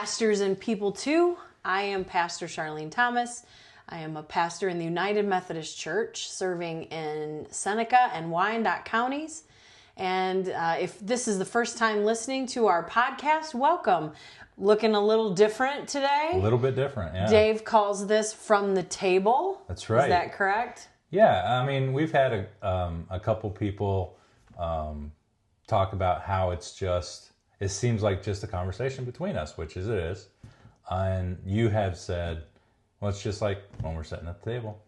Pastors and people too. I am Pastor Charlene Thomas. I am a pastor in the United Methodist Church, serving in Seneca and Wyandotte counties. And if this is the first time listening to our podcast, welcome. Looking a little different today. A little bit different, yeah. Dave calls this From the Table. That's right. Is that correct? Yeah, I mean, we've had a couple people talk about how it seems like just a conversation between us, which it is. And you have said, well, it's just like when we're sitting at the table.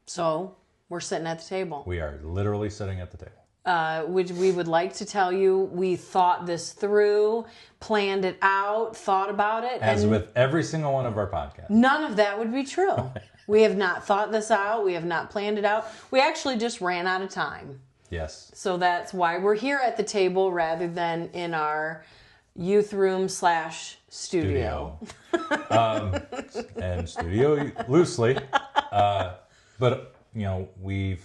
So, we're sitting at the table. We are literally sitting at the table. Which we would like to tell you, we thought this through, planned it out, thought about it. As with every single one of our podcasts. None of that would be true. We have not thought this out. We have not planned it out. We actually just ran out of time. Yes. So that's why we're here at the table rather than in our youth room / studio. And studio loosely. But, you know, we've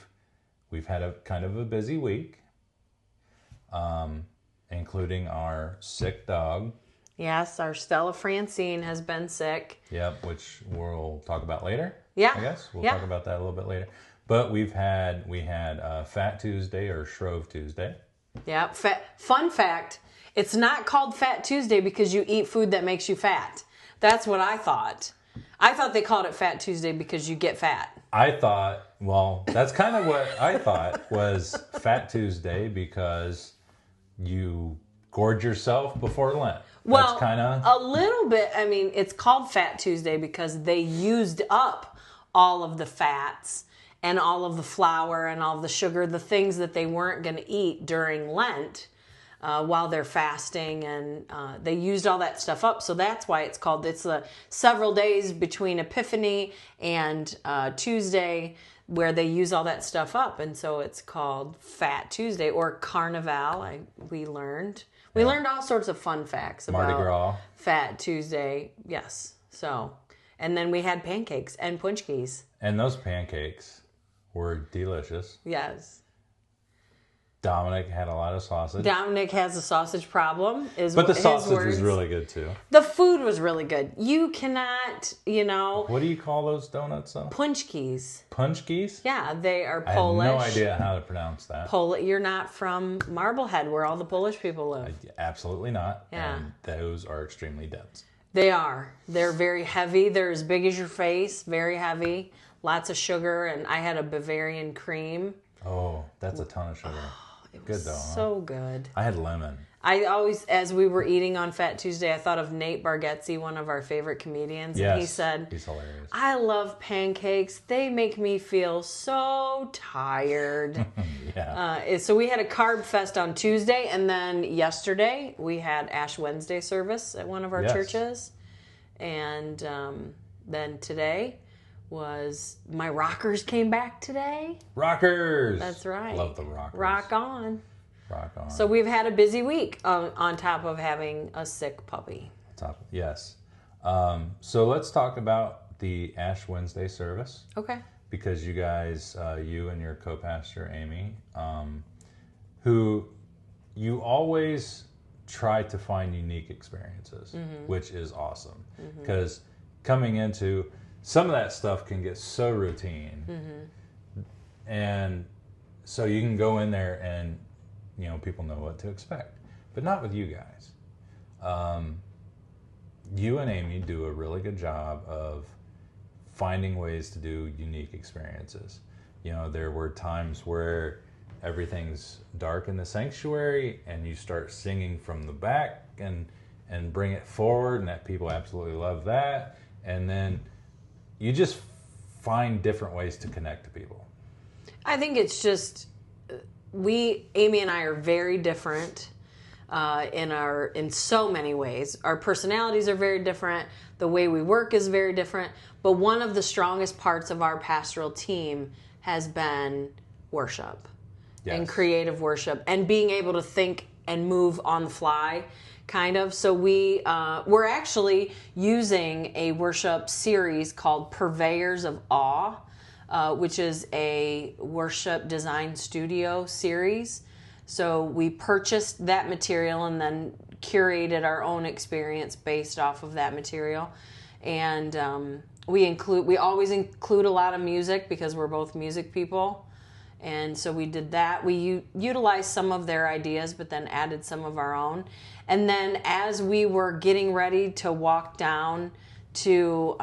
had a kind of a busy week, including our sick dog. Yes, our Stella Francine has been sick. Yep, which we'll talk about later. Yeah. I guess we'll talk about that a little bit later. But we had Fat Tuesday or Shrove Tuesday. Yeah. Fun fact, it's not called Fat Tuesday because you eat food that makes you fat. That's what I thought. I thought they called it Fat Tuesday because you get fat. I thought, well, that's kind of what I thought was Fat Tuesday because you gorge yourself before Lent. Well, that's kind of a little bit. I mean, it's called Fat Tuesday because they used up all of the fats and all of the flour and all of the sugar, the things that they weren't going to eat during Lent while they're fasting, and they used all that stuff up. So that's why it's called, it's several days between Epiphany and Tuesday where they use all that stuff up. And so it's called Fat Tuesday or Carnival, we learned. We learned all sorts of fun facts about Mardi Gras. Fat Tuesday. Yes. So, and then we had pancakes and punchkis. And those pancakes were delicious. Yes. Dominic had a lot of sausage. Dominic has a sausage problem. But the sausage was really good too. The food was really good. You cannot, What do you call those donuts though? Punchkis. Punchkis? Yeah, they are Polish. I have no idea how to pronounce that. You're not from Marblehead where all the Polish people live. Absolutely not. Yeah. And those are extremely dense. They are. They're very heavy. They're as big as your face. Very heavy. Lots of sugar. And I had a Bavarian cream. Oh, that's a ton of sugar. It good was though. So good. I had lemon. I always, as we were eating on Fat Tuesday, I thought of Nate Bargatze, one of our favorite comedians. Yes, and he said, he's hilarious. I love pancakes. They make me feel so tired. Yeah. So we had a carb fest on Tuesday, and then yesterday we had Ash Wednesday service at one of our churches. And then today was my rockers came back today. Rockers! That's right. Love the rockers. Rock on. Rock on. So we've had a busy week on top of having a sick puppy. Yes. So let's talk about the Ash Wednesday service. Okay. Because you guys, you and your co-pastor, Amy, who you always try to find unique experiences, which is awesome. Because coming into some of that stuff can get so routine. And so you can go in there and, people know what to expect. But not with you guys. You and Amy do a really good job of finding ways to do unique experiences. There were times where everything's dark in the sanctuary and you start singing from the back and bring it forward, and that people absolutely love that. And then you just find different ways to connect to people. I think it's just Amy and I are very different in so many ways. Our personalities are very different. The way we work is very different. But one of the strongest parts of our pastoral team has been worship and creative worship and being able to think and move on the fly. Kind of. So we're actually using a worship series called Purveyors of Awe, which is a worship design studio series. So we purchased that material and then curated our own experience based off of that material. And we always include a lot of music because we're both music people. And so we did that. We utilized some of their ideas, but then added some of our own. And then as we were getting ready to walk down to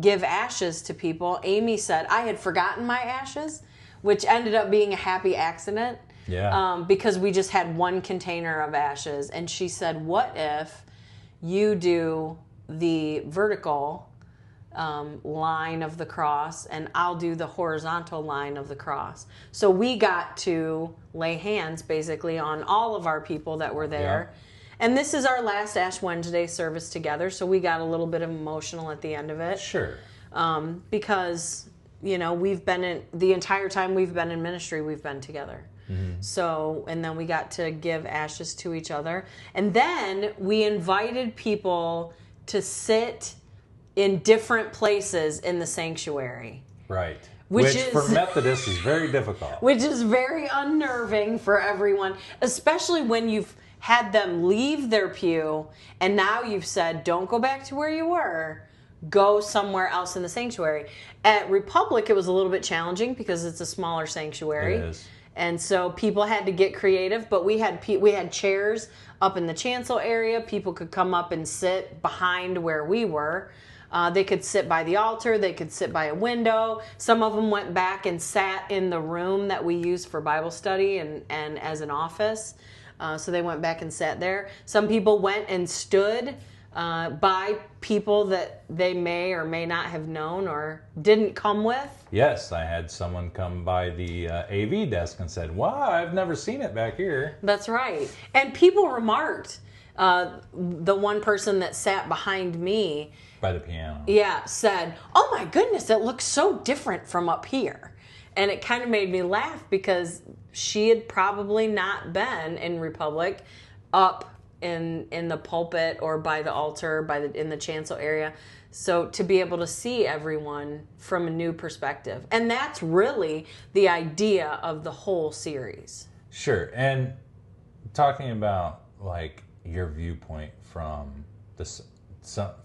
give ashes to people, Amy said, I had forgotten my ashes, which ended up being a happy accident. Yeah. Because we just had one container of ashes. And she said, what if you do the vertical line of the cross and I'll do the horizontal line of the cross? So we got to lay hands basically on all of our people that were there. Yeah. And this is our last Ash Wednesday service together, so we got a little bit emotional at the end of it. Sure. Because, we've been the entire time we've been in ministry, we've been together. Mm-hmm. So, and then we got to give ashes to each other. And then we invited people to sit in different places in the sanctuary. Right. Which for Methodists is very difficult. Which is very unnerving for everyone, especially when you've had them leave their pew and now you've said, don't go back to where you were, go somewhere else in the sanctuary. At Republic, it was a little bit challenging because it's a smaller sanctuary. It is. And so people had to get creative, but we had chairs up in the chancel area. People could come up and sit behind where we were. They could sit by the altar. They could sit by a window. Some of them went back and sat in the room that we use for Bible study and as an office. So they went back and sat there. Some people went and stood by people that they may or may not have known or didn't come with. Yes, I had someone come by the AV desk and said, wow, I've never seen it back here. That's right. And people remarked, the one person that sat behind me by the piano. Yeah, said, oh my goodness, it looks so different from up here. And it kind of made me laugh because she had probably not been in Republic up in the pulpit or by the altar, in the chancel area. So to be able to see everyone from a new perspective. And that's really the idea of the whole series. Sure. And talking about like your viewpoint from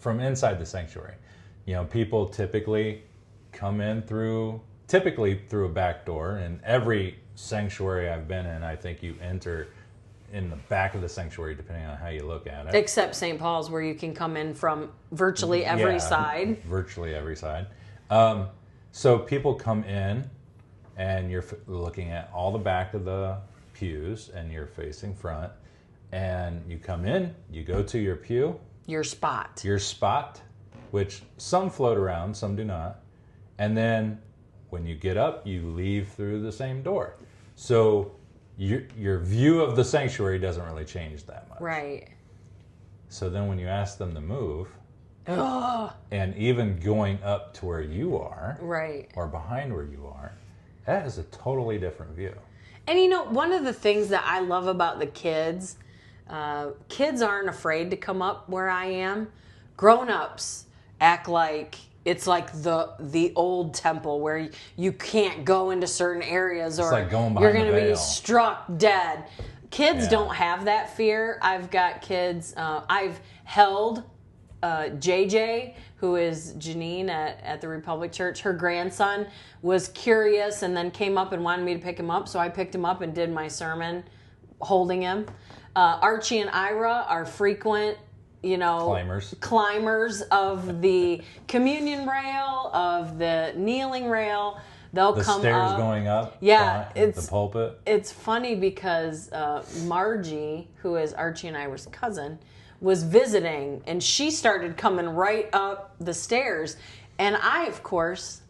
inside the sanctuary. People typically come in through a back door. And every sanctuary I've been in, I think you enter in the back of the sanctuary, depending on how you look at it. Except St. Paul's, where you can come in from virtually every side. Virtually every side. So people come in, and you're looking at all the back of the pews, and you're facing front. And you come in, you go to your pew. Your spot, which some float around, some do not. And then when you get up, you leave through the same door. So your view of the sanctuary doesn't really change that much. Right. So then when you ask them to move, and even going up to where you are, right, or behind where you are, that is a totally different view. And one of the things that I love about the kids, kids aren't afraid to come up where I am. Grown-ups act like it's like the old temple where you can't go into certain areas or like going you're going to be struck dead. Kids don't have that fear. I've got kids. I've held JJ, who is Janine at the Republic Church. Her grandson was curious and then came up and wanted me to pick him up. So I picked him up and did my sermon holding him. Archie and Ira are frequent, climbers of the communion rail, of the kneeling rail. They'll come up. The stairs going up? Yeah. The pulpit? It's funny because Margie, who is Archie and Ira's cousin, was visiting, and she started coming right up the stairs. And I, of course,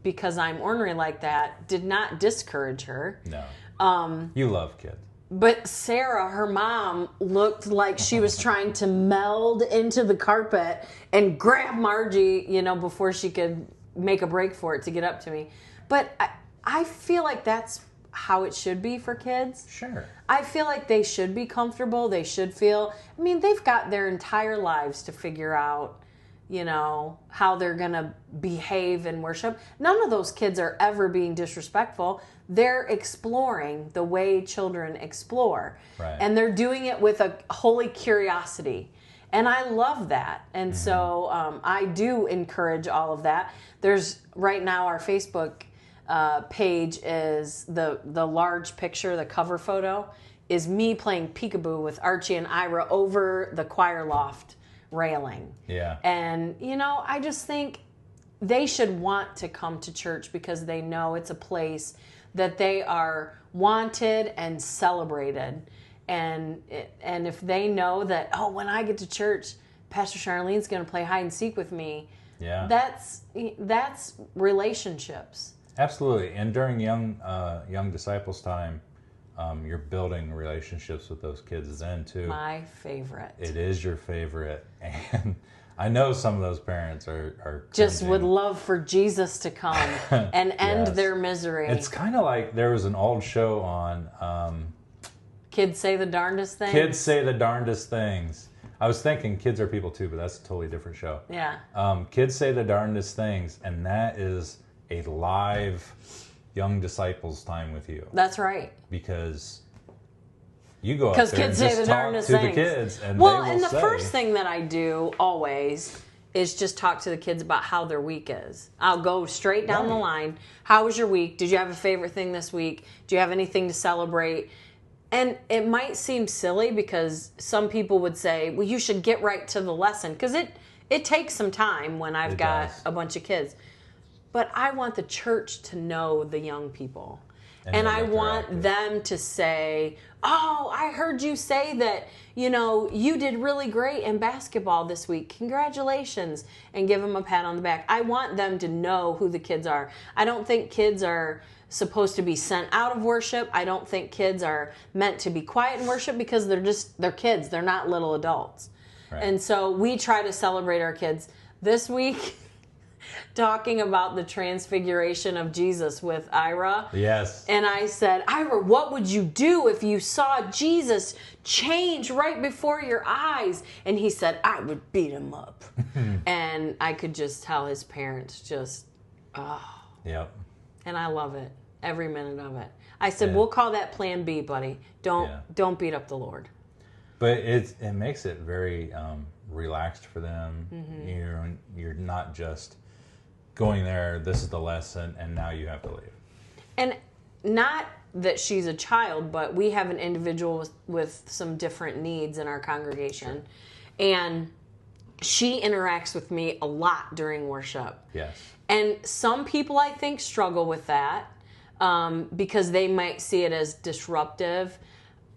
because I'm ornery like that, did not discourage her. No. You love kids. But Sarah, her mom, looked like she was trying to meld into the carpet and grab Margie, before she could make a break for it to get up to me. But I feel like that's how it should be for kids. Sure. I feel like they should be comfortable. They should feel, they've got their entire lives to figure out, how they're going to behave in worship. None of those kids are ever being disrespectful. They're exploring the way children explore. Right. And they're doing it with a holy curiosity. And I love that. And so I do encourage all of that. There's right now our Facebook page is the large picture, the cover photo is me playing peekaboo with Archie and Ira over the choir loft railing. Yeah. And, I just think they should want to come to church because they know it's a place that they are wanted and celebrated. And if they know that, when I get to church, Pastor Charlene's going to play hide and seek with me, that's relationships. Absolutely. And during young disciples time, you're building relationships with those kids then too. My favorite. It is your favorite. And I know some of those parents are just cringing. would love for Jesus to come and end Yes. their misery. It's kind of like there was an old show on... Kids Say the Darndest Things. Kids Say the Darndest Things. I was thinking Kids Are People Too, but that's a totally different show. Yeah. Kids Say the Darndest Things, and that is a live young disciples time with you. That's right. Because you go up Because there and kids say just the talk darndest to things. the kids, and well, they will and the say, first thing that I do always is just talk to the kids about how their week is. I'll go straight down the line. How was your week? Did you have a favorite thing this week? Do you have anything to celebrate? And it might seem silly because some people would say, well, you should get right to the lesson. Because it takes some time when I've got a bunch of kids. But I want the church to know the young people. And I want them to say, oh, I heard you say that, you did really great in basketball this week. Congratulations. And give them a pat on the back. I want them to know who the kids are. I don't think kids are supposed to be sent out of worship. I don't think kids are meant to be quiet in worship because they're kids. They're not little adults. Right. And so we try to celebrate our kids. This week, talking about the transfiguration of Jesus with Ira. Yes. And I said, Ira, what would you do if you saw Jesus change right before your eyes? And he said, I would beat him up. And I could just tell his parents Yep. And I love it. Every minute of it. I said, we'll call that plan B, buddy. Don't beat up the Lord. But it makes it very relaxed for them. Mm-hmm. You're not just going there, this is the lesson, and now you have to leave. And not that she's a child, but we have an individual with some different needs in our congregation. Sure. And she interacts with me a lot during worship. Yes. And some people, I think, struggle with that because they might see it as disruptive.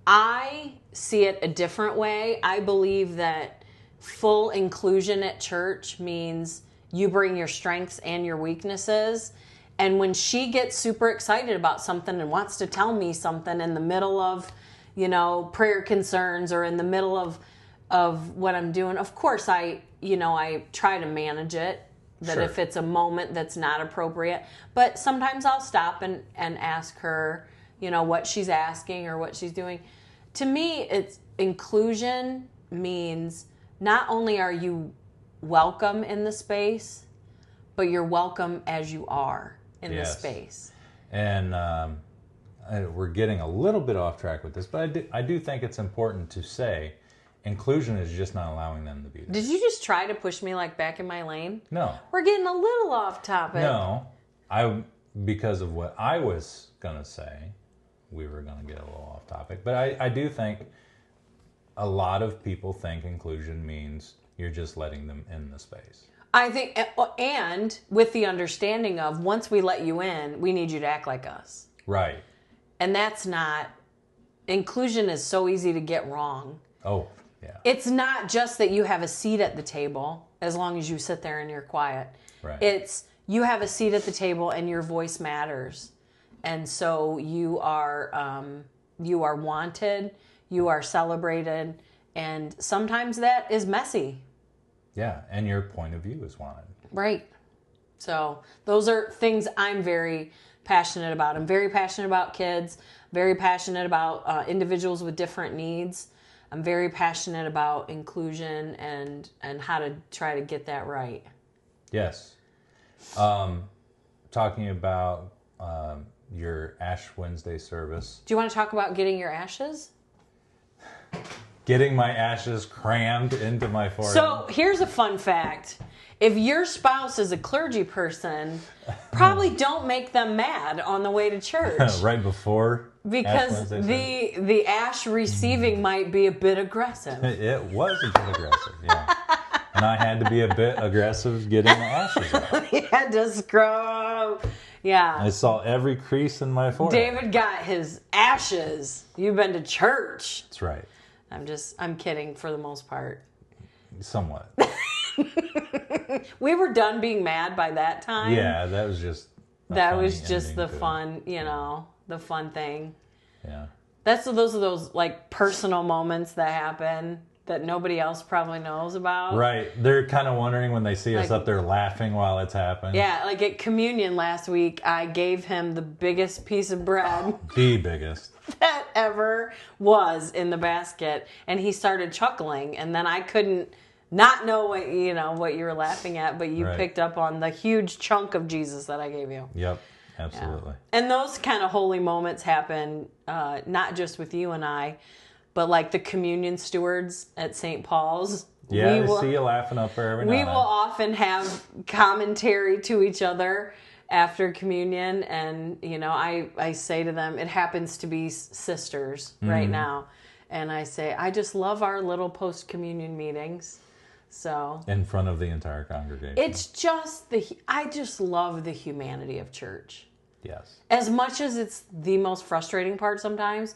I see it a different way. I believe that full inclusion at church means you bring your strengths and your weaknesses. And when she gets super excited about something and wants to tell me something in the middle of, prayer concerns or in the middle of what I'm doing, of course I try to manage it. That sure. If it's a moment that's not appropriate. But sometimes I'll stop and ask her, what she's asking or what she's doing. To me, it's inclusion means not only are you welcome in the space, but you're welcome as you are in the space. And we're getting a little bit off track with this, but I do think it's important to say inclusion is just not allowing them to be there. Did you just try to push me back in my lane? No. We're getting a little off topic. No. Because of what I was going to say, we were going to get a little off topic. But I do think a lot of people think inclusion means you're just letting them in the space. I think, and with the understanding of once we let you in, we need you to act like us. Right. And that's not, inclusion is so easy to get wrong. Oh, yeah. It's not just that you have a seat at the table as long as you sit there and you're quiet. Right. It's you have a seat at the table and your voice matters. And so you are wanted, you are celebrated, and sometimes that is messy. Yeah, and your point of view is wanted. Right. So those are things I'm very passionate about. I'm very passionate about kids, very passionate about individuals with different needs. I'm very passionate about inclusion and how to try to get that right. Yes. Talking about your Ash Wednesday service. Do you want to talk about getting your ashes? Getting my ashes crammed into my forehead. So here's a fun fact. If your spouse is a clergy person, probably don't make them mad on the way to church. Right before because the ash receiving might be a bit aggressive. It was a bit aggressive, yeah. And I had to be a bit aggressive getting the ashes out. He had to scrub. Yeah. I saw every crease in my forehead. David got his ashes. You've been to church. That's right. I'm kidding for the most part. Somewhat. We were done being mad by that time. Yeah, that was just the fun, the fun thing. Yeah. Those are those like personal moments that happen that nobody else probably knows about. Right. They're kind of wondering when they see us up there laughing while it's happening. Yeah, like at communion last week, I gave him the biggest piece of bread. The biggest. That ever was in the basket. And he started chuckling. And then I couldn't not know what you were laughing at, but you picked up on the huge chunk of Jesus that I gave you. Yep, absolutely. Yeah. And those kind of holy moments happen not just with you and I, but like the communion stewards at St. Paul's. Yeah, I see you laughing up there every now and then. We will often have commentary to each other after communion, and I say to them, it happens to be sisters right now, and I say, I just love our little post-communion meetings. So in front of the entire congregation. It's just I just love the humanity of church. Yes. As much as it's the most frustrating part sometimes,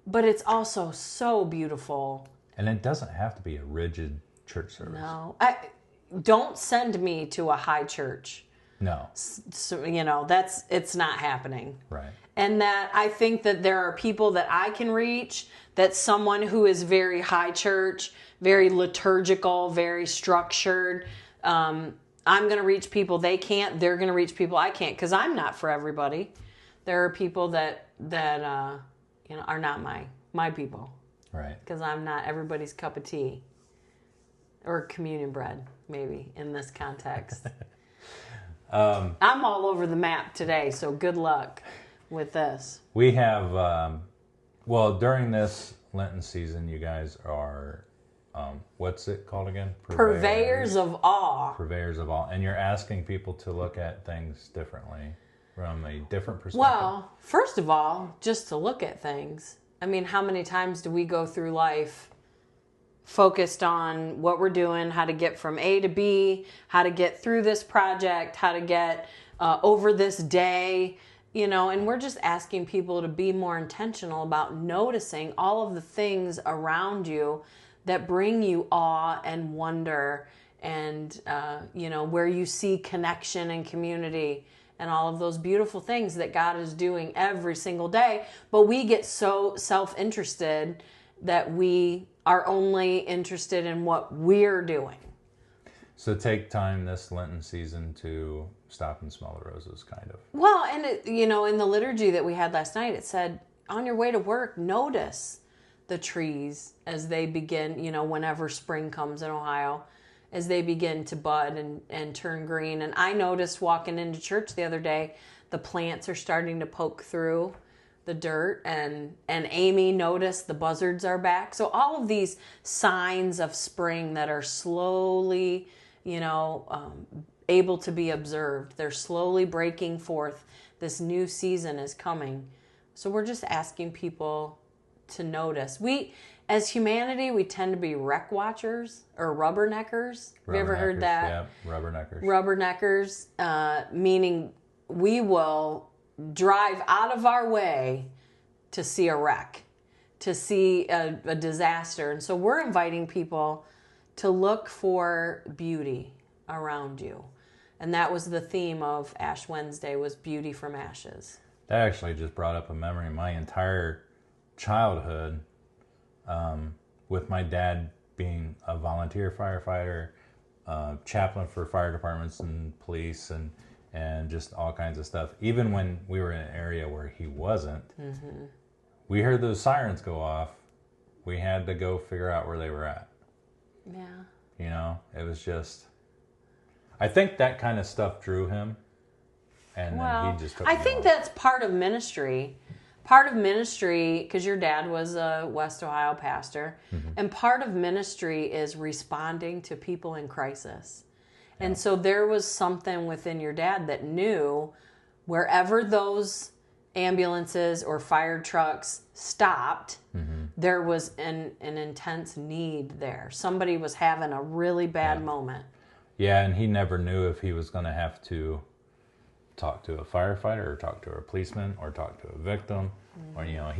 but it's also so beautiful. And it doesn't have to be a rigid church service. No. Don't send me to a high church. No. So, it's not happening. Right. And that I think that there are people that I can reach, that someone who is very high church, very liturgical, very structured, I'm going to reach people they can't. They're going to reach people I can't, because I'm not for everybody. There are people that are not my people. Right. Because I'm not everybody's cup of tea. Or communion bread, maybe, in this context. I'm all over the map today, so good luck with this. We have, during this Lenten season, you guys are, what's it called again? Purveyors of Awe. Purveyors of Awe. And you're asking people to look at things differently, from a different perspective. Well, first of all, just to look at things. I mean, how many times do we go through life focused on what we're doing, how to get from A to B, how to get through this project, how to get over this day, and we're just asking people to be more intentional about noticing all of the things around you that bring you awe and wonder and, where you see connection and community and all of those beautiful things that God is doing every single day. But we get so self-interested that we are only interested in what we're doing. So take time this Lenten season to stop and smell the roses, kind of. Well, and in the liturgy that we had last night, it said, on your way to work, notice the trees as they begin, whenever spring comes in Ohio, as they begin to bud and turn green. And I noticed walking into church the other day, the plants are starting to poke through the dirt, and Amy noticed the buzzards are back. So all of these signs of spring that are slowly, able to be observed. They're slowly breaking forth. This new season is coming. So we're just asking people to notice. We, as humanity, we tend to be wreck watchers or rubberneckers. Have you ever heard that? Yeah, rubberneckers. Rubberneckers, meaning we will drive out of our way to see a wreck, to see a disaster. And so we're inviting people to look for beauty around you. And that was the theme of Ash Wednesday, was beauty from ashes. That actually just brought up a memory. My entire childhood, with my dad being a volunteer firefighter, chaplain for fire departments and police, and just all kinds of stuff. Even when we were in an area where he wasn't, we heard those sirens go off we had to go figure out where they were at. Yeah. You know, it was just, I think that kind of stuff drew him. And then he just took I me think on. that's part of ministry. Part of ministry, because your dad was a West Ohio pastor, and part of ministry is responding to people in crisis. Yeah. And so there was something within your dad that knew wherever those ambulances or fire trucks stopped, there was an intense need there. Somebody was having a really bad moment. Yeah, and he never knew if he was going to have to talk to a firefighter or talk to a policeman or talk to a victim. Or, you know,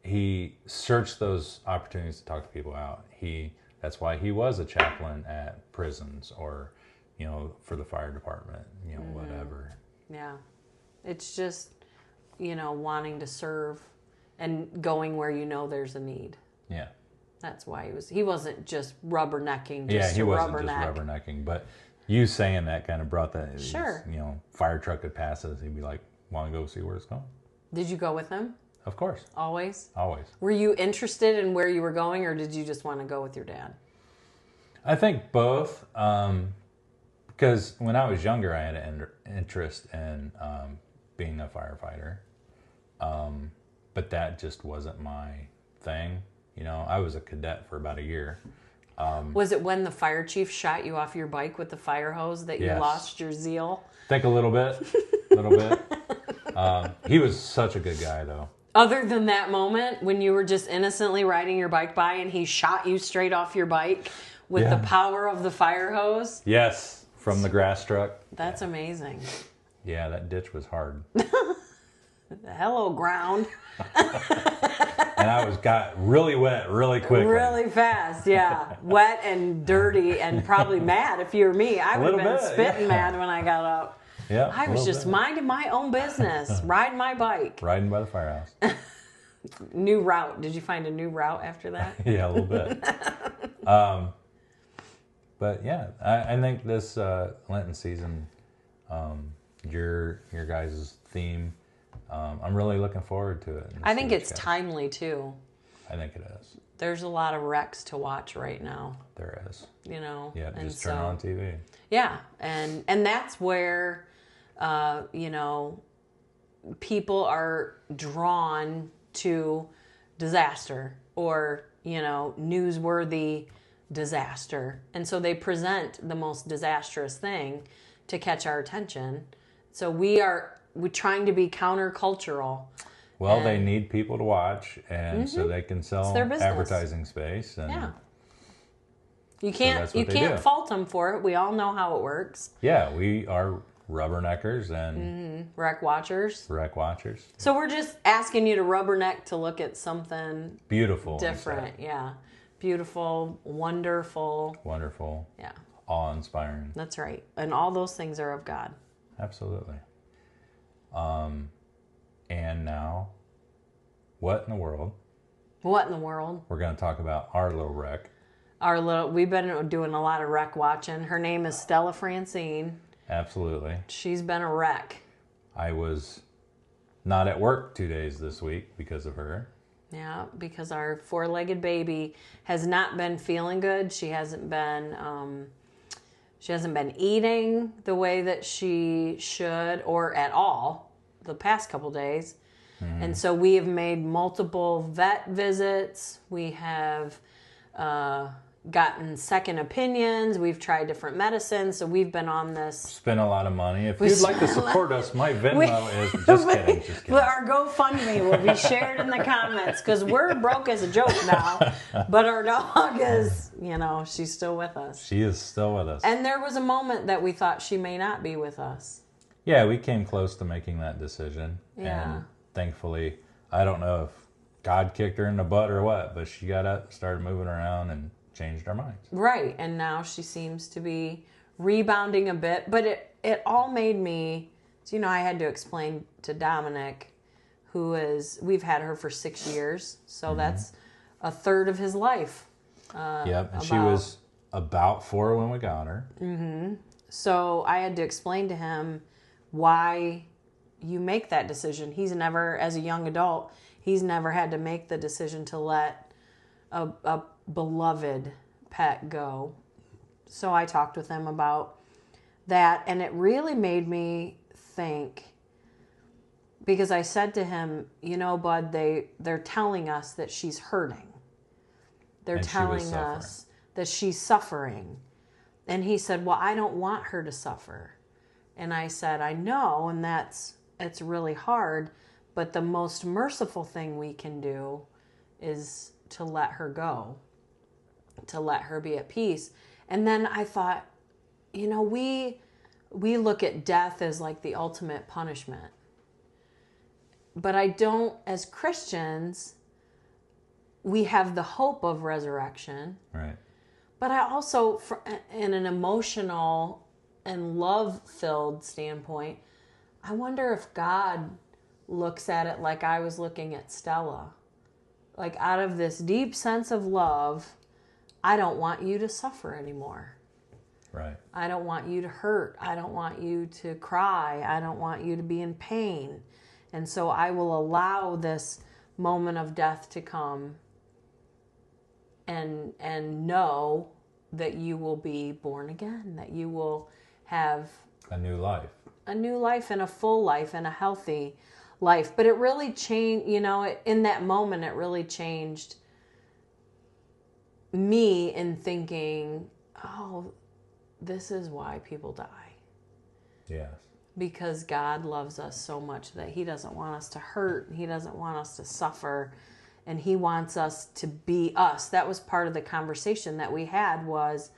he searched those opportunities to talk to people out. That's why he was a chaplain at prisons or, you know, for the fire department, you know, whatever. Yeah. It's just, you know, wanting to serve and going where you know there's a need. Yeah. That's why he wasn't just rubbernecking. He wasn't just rubbernecking, but you saying that kind of brought that. Sure. You know, fire truck would pass us, he'd be like, want to go see where it's going? Did you go with him? Of course. Always? Always. Were you interested in where you were going, or did you just want to go with your dad? I think both. Because when I was younger, I had an interest in being a firefighter. But that just wasn't my thing. You know, I was a cadet for about a year. Was it when the fire chief shot you off your bike with the fire hose that you lost your zeal? I think a little bit. He was such a good guy, though. Other than that moment when you were just innocently riding your bike by and he shot you straight off your bike with the power of the fire hose? Yes, from the grass truck. That's amazing. Yeah, that ditch was hard. Hello, ground. And I got really wet really quickly. Really fast, yeah. Wet and dirty and probably mad if you were me. I would have been spitting mad when I got up. Yeah, I was just minding my own business, riding my bike. Riding by the firehouse. New route. Did you find a new route after that? Yeah, a little bit. But yeah, I think this Lenten season, your guys' theme, I'm really looking forward to it. I think it's timely too. I think it is. There's a lot of wrecks to watch right now. There is. You know. Yeah, just turn on TV. Yeah, and that's where, you know, people are drawn to disaster or, you know, newsworthy disaster. And so they present the most disastrous thing to catch our attention. So we're trying to be countercultural. Well, they need people to watch, and so they can sell advertising space. And yeah. You can't fault them for it. We all know how it works. Yeah, we are rubberneckers and wreck watchers. So we're just asking you to rubberneck to look at something beautiful, different. Yeah, beautiful, wonderful. Yeah, awe-inspiring. That's right, and all those things are of God. Absolutely. And now, what in the world? What in the world? We're going to talk about our little wreck. We've been doing a lot of wreck watching. Her name is Stella Francine. Absolutely. She's been a wreck. I was not at work 2 days this week because of her. Yeah, because our four-legged baby has not been feeling good. She hasn't been eating the way that she should or at all the past couple days. And so we have made multiple vet visits. We have gotten second opinions. We've tried different medicines. So we've been on this. Spent a lot of money. If you'd like to support us, my Venmo is just kidding. Our GoFundMe will be shared in the comments because we're broke as a joke now. But our dog is, you know, she's still with us. She is still with us. And there was a moment that we thought she may not be with us. Yeah, we came close to making that decision. Yeah. And thankfully, I don't know if God kicked her in the butt or what, but she got up, started moving around, and changed our minds. Right, and now she seems to be rebounding a bit, but it all made me, so, you know, I had to explain to Dominic, we've had her for 6 years, so that's a third of his life. Yep, and she was about 4 when we got her. So I had to explain to him why you make that decision. He's never, as a young adult, he's never had to make the decision to let a beloved pet go. So I talked with him about that, and it really made me think, because I said to him, you know, Bud, they're telling us that she's hurting. They're telling us that she's suffering. And he said, well, I don't want her to suffer. And I said, I know, and it's really hard, but the most merciful thing we can do is to let her go, to let her be at peace. And then I thought, you know, we look at death as like the ultimate punishment. But I don't, as Christians, we have the hope of resurrection. Right. But I also, in an emotional and love-filled standpoint, I wonder if God looks at it like I was looking at Stella. Like, out of this deep sense of love, I don't want you to suffer anymore. Right. I don't want you to hurt. I don't want you to cry. I don't want you to be in pain. And so I will allow this moment of death to come and know that you will be born again, that you will have a new life and a full life and a healthy life. But it really changed, you know, in that moment, it really changed me in thinking, oh, this is why people die. Yes. Because God loves us so much that he doesn't want us to hurt. He doesn't want us to suffer. And he wants us to be us. That was part of the conversation that we had, was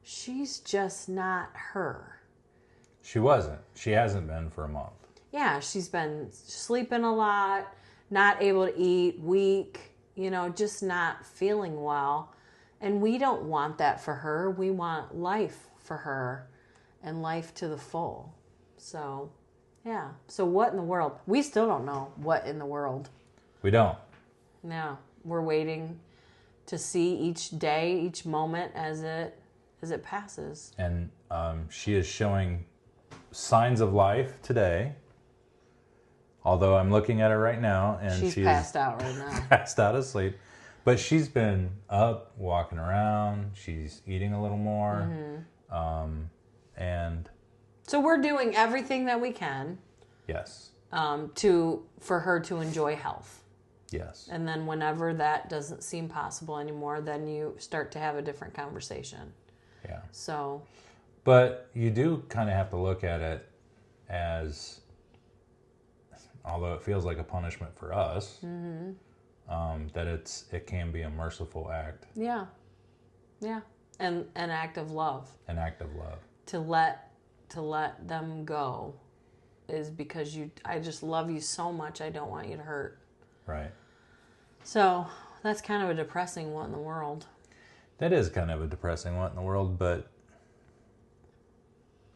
she's just not her. She wasn't. She hasn't been for a month. Yeah, she's been sleeping a lot, not able to eat, weak, you know, just not feeling well. And we don't want that for her. We want life for her and life to the full. So, yeah. So what in the world? We still don't know what in the world. We don't. No. We're waiting to see each day, each moment as it passes. And she is showing signs of life today. Although I'm looking at her right now, and she's passed out right now. Passed out asleep. But she's been up, walking around. She's eating a little more. Mm-hmm. And so we're doing everything that we can. Yes. For her to enjoy health. Yes. And then whenever that doesn't seem possible anymore, then you start to have a different conversation. Yeah. So. But you do kind of have to look at it as, although it feels like a punishment for us, mm-hmm. That it can be a merciful act. Yeah. Yeah. And an act of love. An act of love. To let them go is because I just love you so much, I don't want you to hurt. Right. So that's kind of a depressing what in the world. That is kind of a depressing what in the world, but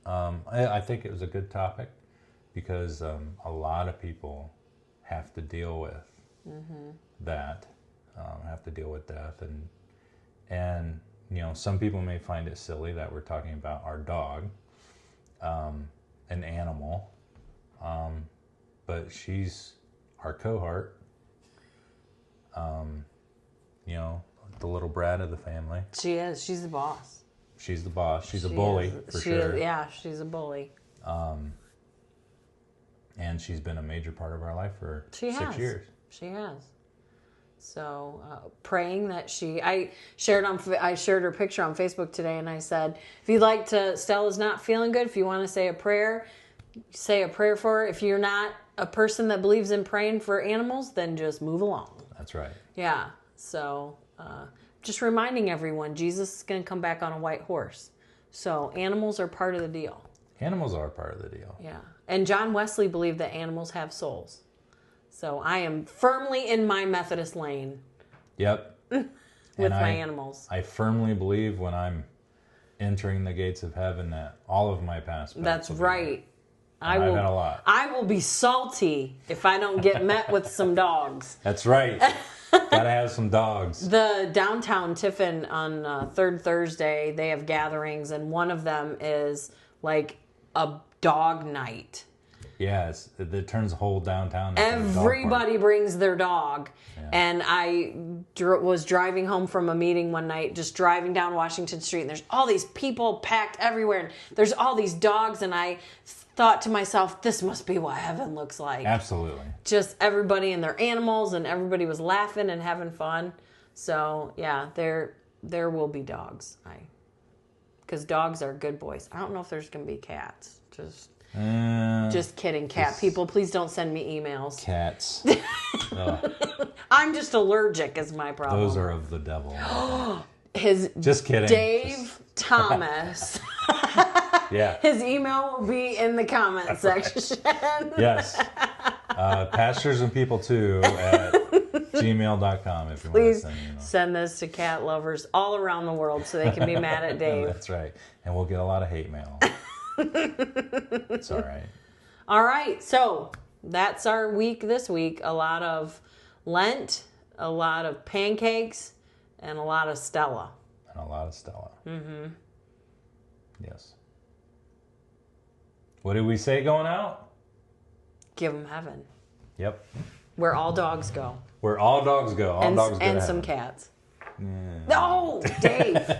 I think it was a good topic because a lot of people have to deal with mm-hmm. that, have to deal with death, and you know, some people may find it silly that we're talking about our dog, an animal, but she's our cohort. You know, the little brat of the family. She is. She's the boss. She's the boss. She's a bully, for sure. Yeah, she's a bully. And she's been a major part of our life for 6 years. She has. So praying that I shared her picture on Facebook today, and I said, if you'd like to, Stella's not feeling good, if you want to say a prayer for her. If you're not a person that believes in praying for animals, then just move along. That's right. Yeah. So just reminding everyone, Jesus is going to come back on a white horse. So animals are part of the deal. Animals are part of the deal. Yeah. And John Wesley believed that animals have souls. So I am firmly in my Methodist lane. Yep. with my animals. I firmly believe when I'm entering the gates of heaven that all of my past pets. That's right. I've had a lot. I will be salty if I don't get met with some dogs. That's right. Gotta have some dogs. The downtown Tiffin on Third Thursday, they have gatherings, and one of them is like a dog night. Yeah, it turns the whole downtown into a dog park. Everybody brings their dog. Yeah. And I was driving home from a meeting one night, just driving down Washington Street, and there's all these people packed everywhere, and there's all these dogs, and I thought to myself, this must be what heaven looks like. Absolutely. Just everybody and their animals, and everybody was laughing and having fun. So, yeah, there will be dogs. Because dogs are good boys. I don't know if there's going to be cats. Just kidding, cat people. Please don't send me emails. Cats. I'm just allergic is my problem. Those are of the devil. Just kidding. Dave Thomas. Yeah. His email will be in the comment section. Yes. Pastors and people too at gmail.com if you Please want to send send this to cat lovers all around the world so they can be mad at Dave. That's right. And we'll get a lot of hate mail. It's all right. All right. So that's our week this week. A lot of Lent, a lot of pancakes, and a lot of Stella. Mm-hmm. Yes. What did we say going out? Give them heaven. Yep. Where all dogs go. Where all dogs go. All dogs go to and heaven. some cats. Yeah. No, Dave.